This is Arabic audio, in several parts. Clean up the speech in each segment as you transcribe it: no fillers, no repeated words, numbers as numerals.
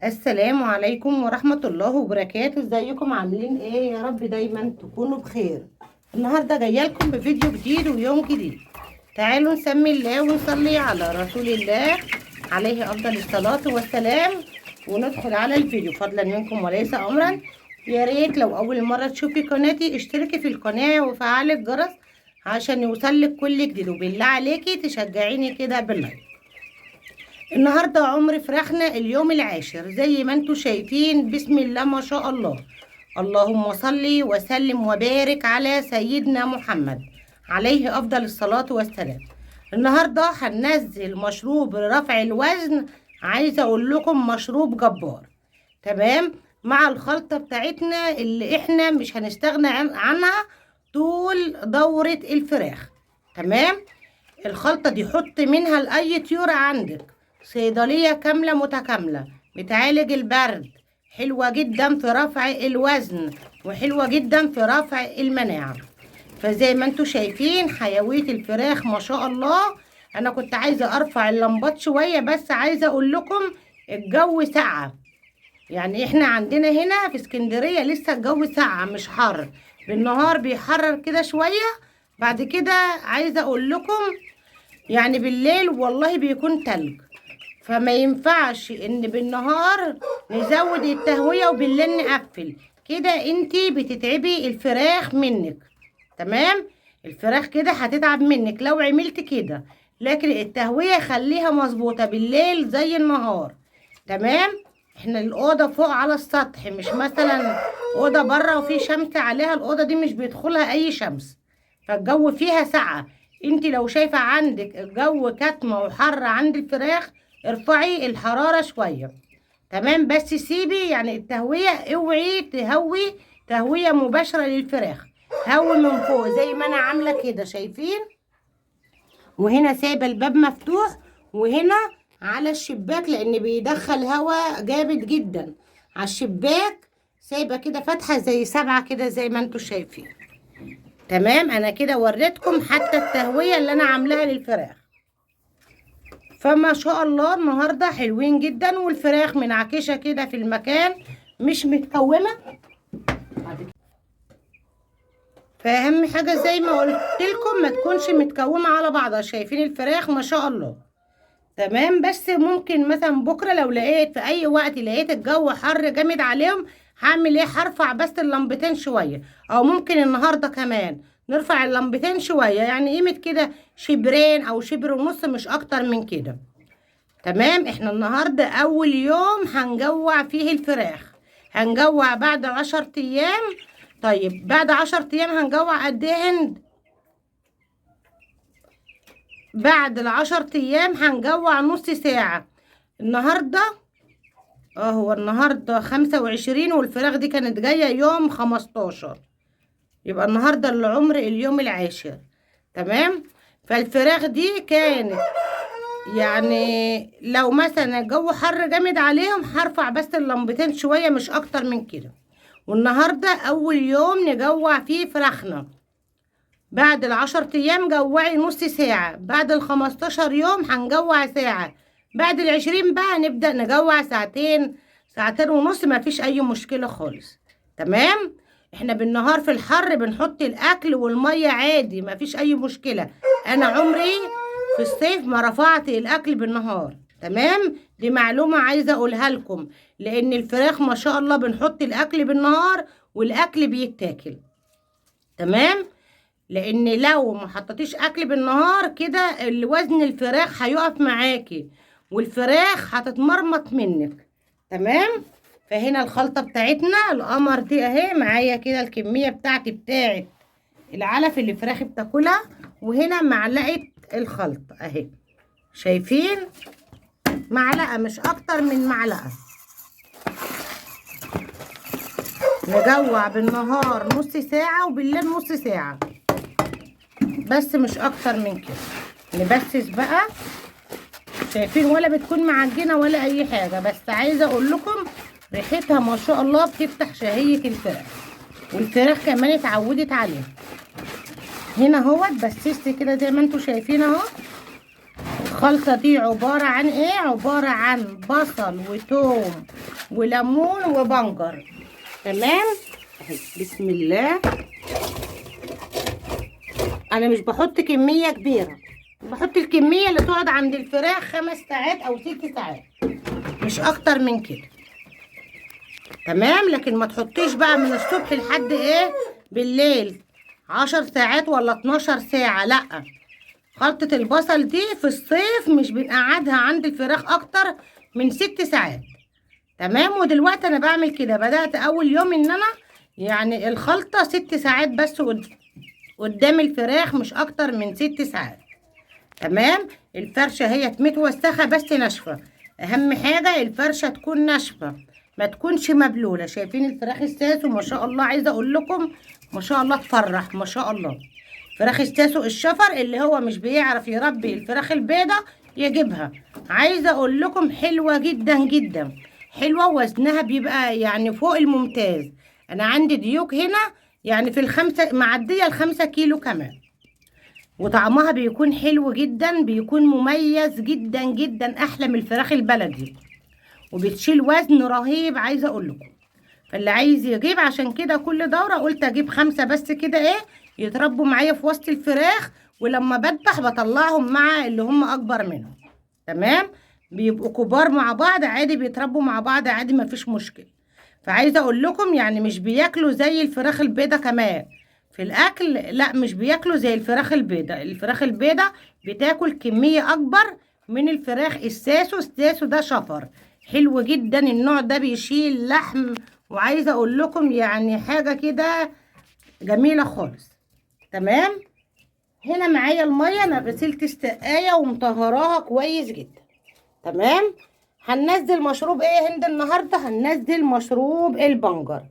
السلام عليكم ورحمة الله وبركاته. ازيكم عاملين ايه؟ يا رب دايما تكونوا بخير. النهاردة جاية لكم بفيديو جديد ويوم جديد. تعالوا نسمي الله ونصلي على رسول الله عليه أفضل الصلاة والسلام وندخل على الفيديو. فضلا منكم وليس أمرا. يا ريت لو أول مرة تشوفي قناتي اشتركي في القناة وفعلي الجرس عشان يوصلك كل جديد، وبالله عليكي تشجعيني كده باللايك. النهاردة عمر فراخنا اليوم العاشر زي ما انتوا شايفين. بسم الله ما شاء الله. اللهم صل وسلم وبارك على سيدنا محمد عليه أفضل الصلاة والسلام. النهاردة هننزل مشروب رفع الوزن. عايزة أقول لكم مشروب جبار، تمام، مع الخلطة بتاعتنا اللي احنا مش هنستغنى عنها طول دورة الفراخ. تمام. الخلطة دي حط منها لأي طيور عندك. صيدلية كاملة متكاملة، بتعالج البرد، حلوة جدا في رفع الوزن وحلوة جدا في رفع المناعة. فزي ما انتوا شايفين حيوية الفراخ ما شاء الله. انا كنت عايزة ارفع اللمبات شوية، بس عايزة اقول لكم الجو ساقعة. يعني احنا عندنا هنا في اسكندرية لسه الجو ساقعة مش حر. بالنهار بيحرر كده شوية، بعد كده عايزة اقول لكم يعني بالليل والله بيكون تلج. فما ينفعش ان بالنهار نزود التهوية وبالليل نقفل كده، انتي بتتعبي الفراخ منك. تمام. الفراخ كده هتتعب منك لو عملت كده. لكن التهوية خليها مظبوطة بالليل زي النهار. تمام. احنا الأوضة فوق على السطح، مش مثلا أوضة بره وفي شمس عليها. الأوضة دي مش بيدخلها أي شمس، فالجو فيها ساقعة. انت لو شايفة عندك الجو كتمة وحر عند الفراخ، ارفعي الحرارة شوية. تمام. بس سيبي يعني التهوية، اوعي تهوي تهوية مباشرة للفراخ. هوي من فوق زي ما انا عاملة كده، شايفين؟ وهنا سايبة الباب مفتوح، وهنا على الشباك لان بيدخل هواء جامد جدا على الشباك. سايبة كده فتحة زي 7 كده زي ما انتوا شايفين. تمام. انا كده وريتكم حتى التهوية اللي انا عاملاها للفراخ. فما شاء الله النهاردة حلوين جدا، والفراخ منعكشة كده في المكان مش متكومة. فاهم حاجة؟ زي ما قلت لكم ما تكونش متكومة على بعضها. شايفين الفراخ ما شاء الله. تمام. بس ممكن مثلا بكرة لو لقيت في اي وقت لقيت الجو حر جامد عليهم، هعمل ايه؟ هرفع بس اللمبتين شوية، او ممكن النهاردة كمان نرفع اللمبتين شوية، يعني قيمة كده شبرين او شبر ونص، مش اكتر من كده. تمام. احنا النهاردة اول يوم هنجوع فيه الفراخ. هنجوع بعد 10 ايام. طيب بعد 10 ايام هنجوع قد ايه هند؟ بعد ال10 ايام هنجوع نص ساعة. النهاردة هو النهاردة 25 والفراخ دي كانت جاية يوم 15، يبقى النهاردة العمر اليوم العاشر. تمام. فالفراخ دي كانت يعني لو مثلا الجو حر جامد عليهم هرفع بس اللمبتين شوية مش اكتر من كده. والنهاردة اول يوم نجوع فيه فراخنا. بعد ال10 ايام جوعي نص ساعة، بعد ال15 يوم هنجوع ساعة، بعد ال20 بقى نبدأ نجوع ساعتين، ساعتين ونص، ما فيش اي مشكلة خالص. تمام. احنا بالنهار في الحر بنحط الاكل والمية عادي، ما فيش اي مشكلة. انا عمري في الصيف ما رفعت الاكل بالنهار. تمام. دي معلومة عايزة اقولها لكم، لان الفراخ ما شاء الله بنحط الاكل بالنهار والاكل بيتاكل. تمام. لان لو ما حطيتيش اكل بالنهار كده الوزن الفراخ هيقف معاكي والفراخ هتتمرمط منك. تمام. فهنا الخلطة بتاعتنا القمر دي اهي معايا كده، الكمية بتاعتي بتاعت العلف اللي الفراخ بتاكلها، وهنا معلقة الخلطة اهي. شايفين؟ معلقة مش اكتر من معلقة. نجوع بالنهار نص ساعة وبالليل نص ساعة، بس مش اكتر من كده. نبسس بقى. شايفين؟ ولا بتكون معجنه ولا اي حاجه، بس عايزه اقول لكم ريحتها ما شاء الله بتفتح شهيه الفراخ، والفراخ كمان اتعودت عليها. هنا اهوت بسست كده زي ما انتوا شايفين اهو. الخلطة دي عبارة عن ايه؟ عبارة عن بصل وتوم وليمون وبنجر. تمام. بسم الله. انا مش بحط كمية كبيرة، بحط الكمية اللي تقعد عند الفراخ 5 ساعات او 6 ساعات، مش اكتر من كده. تمام. لكن ما تحطيش بقى من الصبح لحد ايه بالليل 10 ساعات ولا 12 ساعة، لا. خلطة البصل دي في الصيف مش بنقعدها عند الفراخ اكتر من 6 ساعات. تمام. ودلوقتي انا بعمل كده، بدأت اول يوم ان انا يعني الخلطة 6 ساعات بس قدام الفراخ، مش اكتر من 6 ساعات. تمام. الفرشة هي متوسخة بس ناشفة، اهم حاجة الفرشة تكون ناشفة ما تكونش مبلولة. شايفين الفراخ الساسو ما شاء الله، عايزة اقول لكم ما شاء الله تفرح ما شاء الله. فراخ الساسو الشفر اللي هو مش بيعرف يربي الفراخ البيضة يجيبها. عايزة اقول لكم حلوة جدا جدا، حلوة، وزنها بيبقى يعني فوق الممتاز. انا عندي ديوك هنا يعني في ال5 معدية ال5 كيلو كمان، وطعمها بيكون حلو جدا، بيكون مميز جدا جدا، احلى من الفراخ البلدي، وبتشيل وزن رهيب عايزه اقول لكم. فاللي عايز يجيب، عشان كده كل دوره قلت اجيب 5 بس كده ايه يتربوا معايا في وسط الفراخ، ولما بذبح بطلعهم مع اللي هم اكبر منهم. تمام. بيبقوا كبار مع بعض عادي، بيتربوا مع بعض عادي، مفيش مشكله. فعايزه اقول لكم يعني مش بياكلوا زي الفراخ البيضه كمان في الاكل، لا مش بياكلوا زي الفراخ البيضه. الفراخ البيضه بتاكل كميه اكبر من الفراخ الساسو. الساسو ده شفر حلو جدا، النوع ده بيشيل لحم، وعايزه اقول لكم يعني حاجه كده جميله خالص. تمام. هنا معايا الميه، انا غسلت السقايه ومطهراها كويس جدا. تمام. هننزل مشروب ايه يا هند النهارده؟ هننزل مشروب البنجر.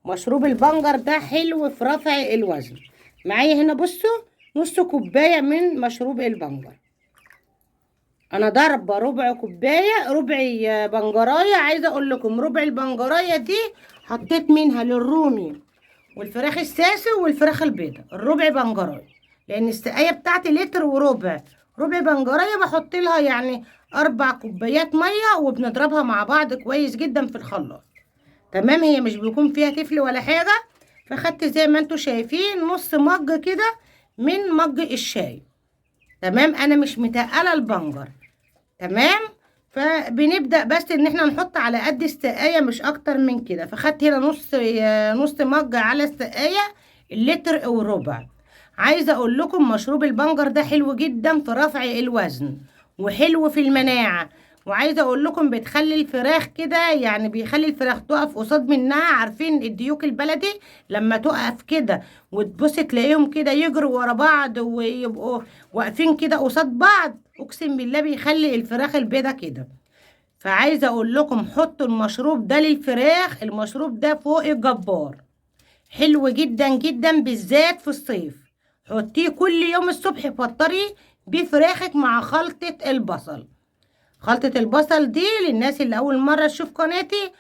مشروب البنجر ده حلو في رفع الوزن. معايا هنا بصوا نص كوبايه من مشروب البنجر. انا ضربه ربع كوبايه، ربع بنجرايه. عايزه اقول لكم ربع البنجرايه دي حطيت منها للرومي والفراخ الساسو والفراخ البيضاء الربع بنجرايه، لان السقايه بتاعتي لتر وربع. ربع بنجرايه بحط لها يعني 4 كوبايات ميه، وبنضربها مع بعض كويس جدا في الخلاط. تمام. هي مش بيكون فيها تفل ولا حاجه. فخدت زي ما انتوا شايفين نص مج كده من مج الشاي. تمام. انا مش متقله البنجر. تمام. فبنبدأ بس ان احنا نحط على قد السقاية مش اكتر من كده. فخدت هنا نص مج على السقاية اللتر وربع. عايزة اقول لكم مشروب البنجر ده حلو جدا في رفع الوزن، وحلو في المناعة. وعايزة اقول لكم بتخلي الفراخ كده يعني بيخلي الفراخ تقف قصاد منها. عارفين الديوك البلدي لما تقف كده وتبص تلاقيهم كده يجروا ورا بعض ويبقوا واقفين كده قصاد بعض؟ اقسم بالله بيخلي الفراخ البيضة كده. فعايزة اقول لكم حطوا المشروب ده للفراخ، المشروب ده فوق الجبار، حلو جدا جدا بالذات في الصيف. حطيه كل يوم الصبح، فطري بفراخك مع خلطة البصل. خلطة البصل دي للناس اللي أول مرة تشوف قناتي،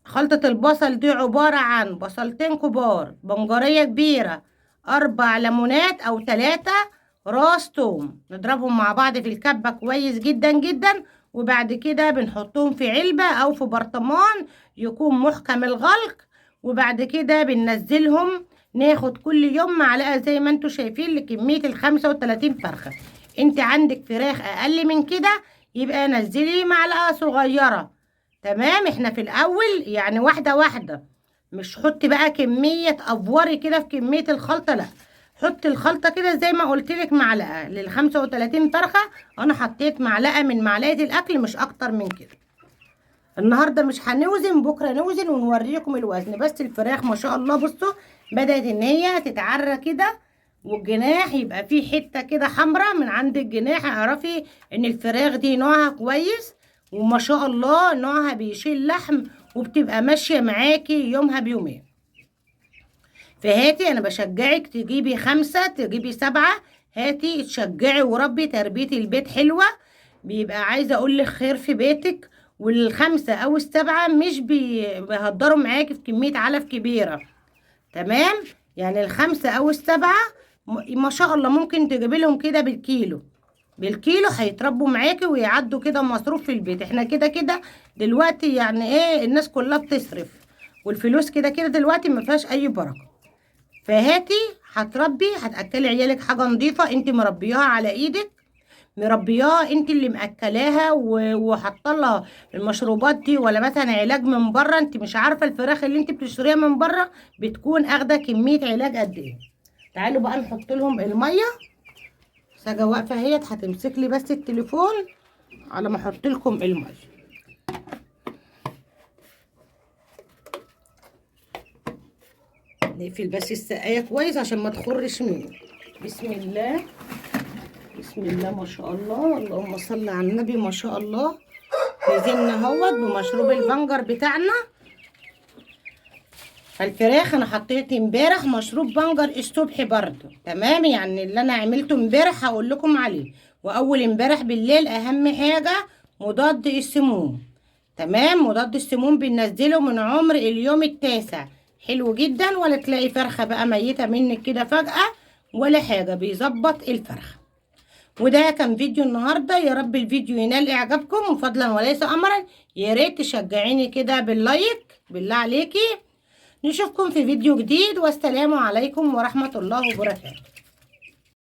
خلطة البصل دي عبارة عن بصلتين كبار، بنجرية كبيرة، 4 ليمونات أو 3 راس توم، نضربهم مع بعض في الكبة كويس جدا جدا. وبعد كده بنحطهم في علبة أو في برطمان يكون محكم الغلق. وبعد كده بننزلهم، ناخد كل يوم معلقة زي ما انتوا شايفين لكمية ال35 فرخة. انت عندك فراخ أقل من كده يبقى نزلي معلقة صغيرة. تمام. احنا في الاول يعني واحدة واحدة، مش حطي بقى كمية افوري كده في كمية الخلطة، لا. حطي الخلطة كده زي ما قلتلك، معلقة لل35 فرخة. انا حطيت معلقة من معلقة الاكل، مش اكتر من كده. النهاردة مش هنوزن، بكرة نوزن ونوريكم الوزن. بس الفراخ ما شاء الله بصوا بدأت ان هي تتعرى كده، والجناح يبقى فيه حته كده حمراء من عند الجناح، اعرفي ان الفراخ دي نوعها كويس، وما شاء الله نوعها بيشيل لحم، وبتبقى ماشيه معاكي يومها بيومين. فهاتي، انا بشجعك تجيبي 5 تجيبي 7، هاتي تشجعي وربي. تربيه البيت حلوه، بيبقى عايزه اقول لك خير في بيتك. وال5 او ال7 مش بيهدروا معاكي في كميه علف كبيره. تمام. يعني ال5 او ال7 ما شاء الله ممكن تجيبي لهم كده بالكيلو. بالكيلو هيتربوا معاكي ويعدوا كده مصروف في البيت. احنا كده كده دلوقتي يعني ايه، الناس كلها بتصرف، والفلوس كده كده دلوقتي ما فيهاش اي بركه. فهاتي هتربي، هتاكلي عيالك حاجه نظيفه انت مربياها على ايدك، مربياها انت اللي مأكلاها وحاطه لها المشروبات دي، ولا مثلا علاج من بره. انت مش عارفه الفراخ اللي انت بتشتريها من بره بتكون اخده كميه علاج قد ايه. تعالوا بقى نحط لهم الميه. ساجة واقفه اهي هتمسك لي بس التليفون على ما احط لكم الميه. نقفل بس السقايه كويس عشان ما تخرش مني. بسم الله بسم الله ما شاء الله، اللهم صل على النبي ما شاء الله. نزلنا اهوت بمشروب البنجر بتاعنا. فالفراخ انا حطيت امبارح مشروب بنجر الصبح برضو، تمام؟ يعني اللي انا عملته امبارح هقول لكم عليه. واول امبارح بالليل اهم حاجه مضاد السموم، تمام؟ مضاد السموم بننزله من عمر اليوم التاسع، حلو جدا. ولا تلاقي فرخه بقى ميته منك كده فجاه ولا حاجه، بيظبط الفرخه. وده كان فيديو النهارده، يا رب الفيديو ينال اعجابكم، وفضلا وليس امرا يا ريت تشجعيني كده باللايك بالله عليكي. نشوفكم في فيديو جديد، والسلام عليكم ورحمة الله وبركاته.